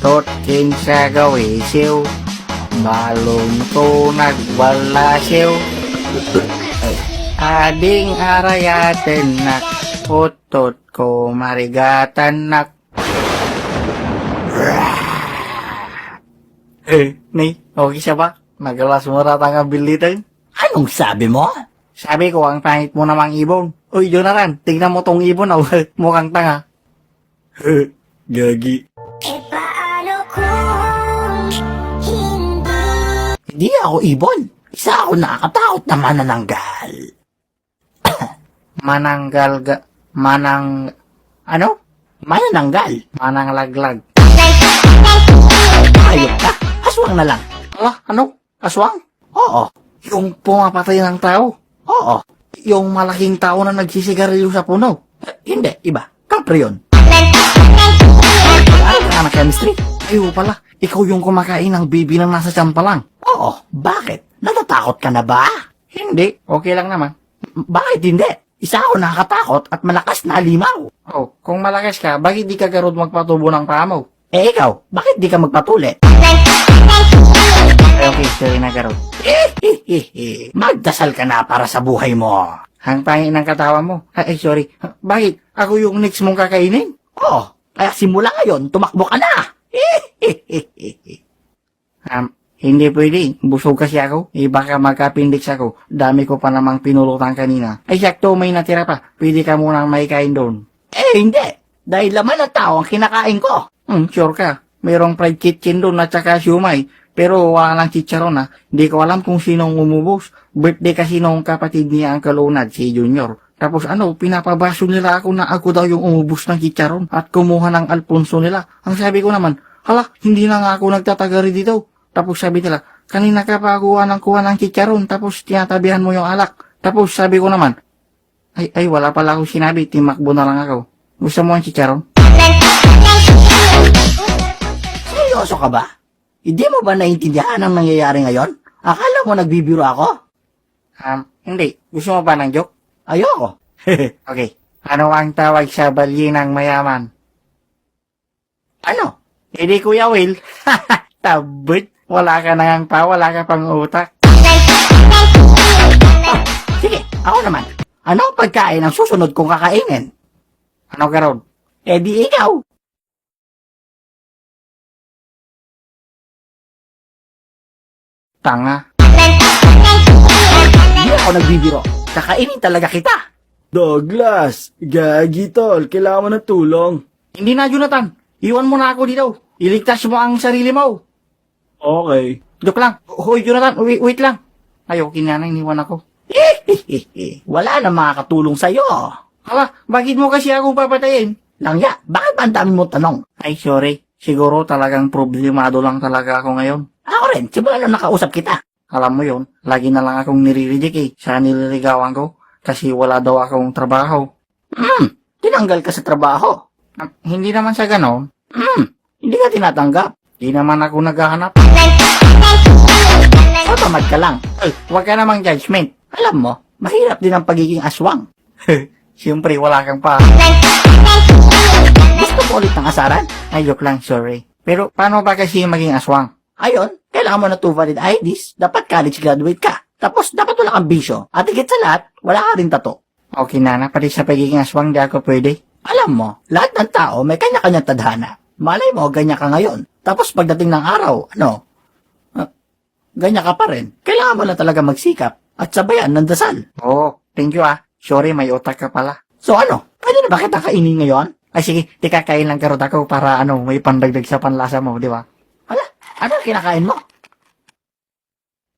Tot kinsa gawisiw, balon ko nagbalasiw. Ading arayaten nak, utot ko marigatan nak. Ni, okay siya ba? Nagalas mo rata nga bilitan. Anong sabi mo? Sabi ko, ang pangit mo namang ibon. Uy, Jonathan, tignan mo tong ibon, mukhang tanga. Gagi. Hindi ako ibon. Isa ako nakakatakot na manananggal. Ano? Manananggal. Mananglaglag. Ayok ka. Aswang na lang. Ano? Aswang? Oo. Yung pumapatay ng tao? Oo. Yung malaking tao na nagsisigarilyo sa puno? Hindi. Iba. Kapre yun. Ano ka na chemistry? Ayaw pala. Ikaw yung kumakain ng baby na nasa tiyan pa lang. Oo. Bakit? Natatakot ka na ba? Hindi. Okay lang naman. Bakit hindi? Isa ako nakakatakot at malakas na limaw. Oh, kung malakas ka, bakit di ka garod magpatubo ng paa mo? Ikaw, bakit di ka magpatuli? Okay, sorry na garod. Magdasal ka na para sa buhay mo. Ang pangit ng katawan mo. Ay, sorry. Bakit? Ako yung next mong kakainin? Oo. Kaya simula ngayon, tumakbo ka na. Hindi pwede. Busog kasi ako. Baka magka-appendix ako. Dami ko pa namang pinulutan kanina. Ay, sakto may natira pa. Pwede ka munang may kain doon. Hindi. Dahil laman ng tao ang kinakain ko. Sure ka. Mayroong fried kitchen doon at saka siumay. Pero wala lang chicharon na. Hindi ko alam kung sinong umubos. Birthday kasi nung kapatid niya ang kalunad, si Junior. Tapos pinapabaso nila ako na ako daw yung umubos ng chicharon at kumuha ng Alfonso nila. Ang sabi ko naman, hala, hindi na nga ako nagtatagari dito. Tapos sabi nila, kanina ka pa kuha ng chicharon, tapos tinatabihan mo yung alak. Tapos sabi ko naman, ay wala pala akong sinabi, timakbo na lang ako. Gusto mo ang chicharon? Seryoso ka ba? Hindi mo ba naiintindihan ang nangyayari ngayon? Akala mo nagbibiro ako? Hindi. Gusto mo ba ng joke? Ayoko. Okay. Ano ang tawag sa balyinang mayaman? Ano? Hindi Kuya Will. Tabot. Wala ka na ngang pa, wala ka pang utak. Sige, ako naman. Ano ang pagkain ang susunod kong kakainin? Ano ka ron? Di ikaw. Tanga. Hindi ako nagbibiro. Kakainin talaga kita. Douglas, gagi tol, kailangan mo ng tulong. Hindi na, Jonathan. Iwan mo na ako dito. Iligtas mo ang sarili mo. Okay. Joke lang. Hoy, Jonathan, wait lang. Ayaw, kinanay, iniwan ako. Wala na makakatulong sa'yo. Hala, bakit mo kasi ako papatayin? Langya, bakit ba ang dami mo tanong? Ay, sorry. Siguro talagang problemado lang talaga ako ngayon. Ako rin, simula nung nakausap kita. Alam mo yon, lagi na lang akong niriridik sa nililigawan ko kasi wala daw akong trabaho. Tinanggal ka sa trabaho. Hindi naman sa ganon. Hindi ka tinatanggap. Di naman ako naghahanap. Tatamad ka lang. Ay, huwag ka namang judgment. Alam mo, mahirap din ang pagiging aswang. Siyempre, wala kang pa. Gusto mo ulit ng asaran? Ay, joke lang, sorry. Pero, paano ba kasi maging aswang? Ayon, kailangan mo na 2 valid IDs, dapat college graduate ka. Tapos, dapat wala kang bisyo. At higit sa lahat, wala ka rin tato. Okay na, pati sa pagiging aswang, di ako pwede. Alam mo, lahat ng tao may kanya-kanyang tadhana. Malay mo, ganyan ka ngayon. Tapos pagdating ng araw, ganyan ka pa rin. Kailangan mo lang talaga magsikap at sabayan ng dasal. Oh, thank you Sorry, may utak ka pala. So pwede na ba kita kainin ngayon? Ay sige, kakain lang karot ako para may pandagdag sa panlasa mo, di ba? Wala, ano ang kinakain mo?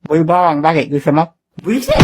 Boy bawang, bakit? Gusto mo? Buisit!